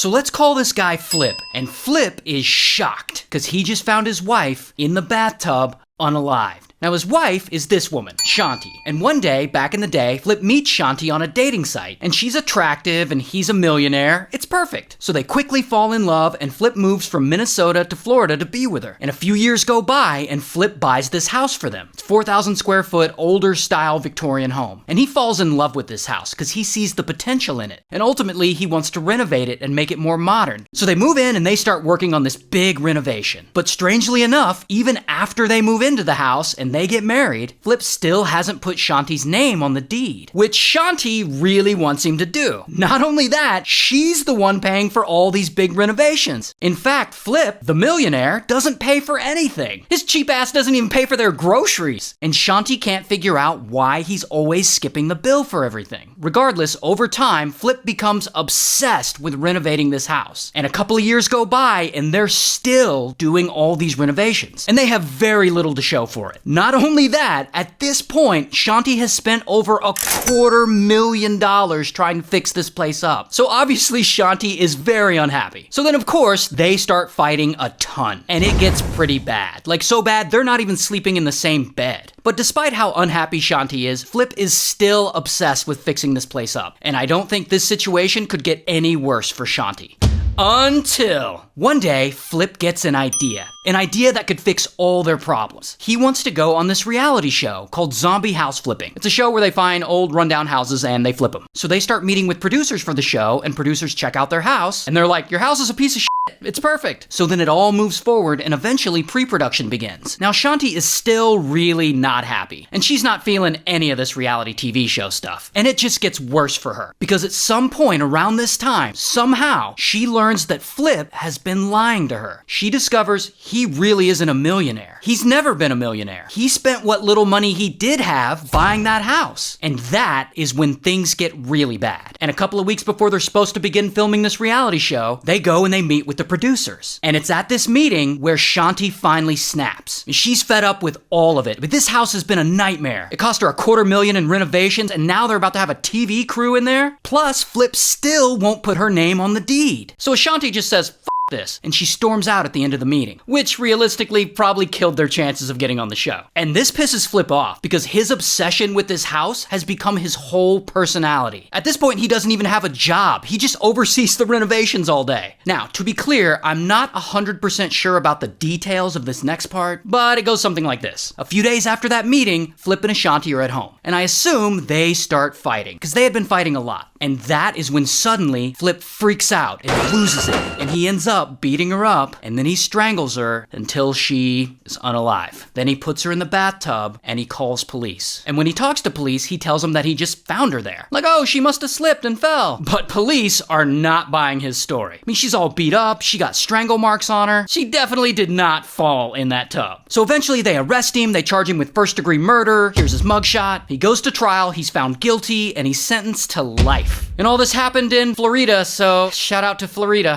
So let's call this guy Flip, and Flip is shocked because he just found his wife in the bathtub unalived. Now his wife is this woman, Shanti, and one day, back in the day, Flip meets Shanti on a dating site, and she's attractive and he's a millionaire. It's perfect. So they quickly fall in love, and Flip moves from Minnesota to Florida to be with her. And a few years go by, and Flip buys this house for them. It's 4,000 square foot, older style Victorian home. And he falls in love with this house because he sees the potential in it. And ultimately, he wants to renovate it and make it more modern. So they move in and they start working on this big renovation. But strangely enough, even after they move into the house and they get married, Flip still hasn't put Shanti's name on the deed, which Shanti really wants him to do. Not only that, she's the one paying for all these big renovations. In fact, Flip, the millionaire, doesn't pay for anything. His cheap ass doesn't even pay for their groceries. And Shanti can't figure out why he's always skipping the bill for everything. Regardless, over time, Flip becomes obsessed with renovating this house. And a couple of years go by and they're still doing all these renovations. And they have very little to show for it. Not only that, at this point, Shanti has spent over $250,000 trying to fix this place up. So obviously Shanti is very unhappy. So then of course, they start fighting a ton. And it gets pretty bad. Like so bad, they're not even sleeping in the same bed. But despite how unhappy Shanti is, Flip is still obsessed with fixing this place up. And I don't think this situation could get any worse for Shanti. Until one day, Flip gets an idea that could fix all their problems. He wants to go on this reality show called Zombie House Flipping. It's a show where they find old rundown houses and they flip them. So they start meeting with producers for the show, and producers check out their house and they're like, your house is a piece of shit. It's perfect. So then it all moves forward and eventually pre-production begins. Now Shanti is still really not happy, and she's not feeling any of this reality TV show stuff. And it just gets worse for her, because at some point around this time, somehow, she learns that Flip has been lying to her. She discovers he really isn't a millionaire. He's never been a millionaire. He spent what little money he did have buying that house. And that is when things get really bad. And a couple of weeks before they're supposed to begin filming this reality show, they go and they meet with the producers. And it's at this meeting where Shanti finally snaps. She's fed up with all of it. But this house has been a nightmare. It cost her $250,000 in renovations, and now they're about to have a TV crew in there. Plus, Flip still won't put her name on the deed. So Shanti just says, "F this," and she storms out at the end of the meeting, which realistically probably killed their chances of getting on the show. And this pisses Flip off because his obsession with this house has become his whole personality. At this point, he doesn't even have a job. He just oversees the renovations all day. Now, to be clear, I'm not 100% sure about the details of this next part, but it goes something like this. A few days after that meeting, Flip and Ashanti are at home, and I assume they start fighting, because they had been fighting a lot. And that is when suddenly Flip freaks out and loses it, and he ends up beating her up, and then he strangles her until she is unalive. Then he puts her in the bathtub and he calls police. And when he talks to police, he tells them that he just found her there. Like, oh, she must have slipped and fell. But police are not buying his story. I mean, she's all beat up, she got strangle marks on her. She definitely did not fall in that tub. So eventually they arrest him, they charge him with first-degree murder. Here's his mugshot. He goes to trial, he's found guilty, and he's sentenced to life. And all this happened in Florida, so shout out to Florida.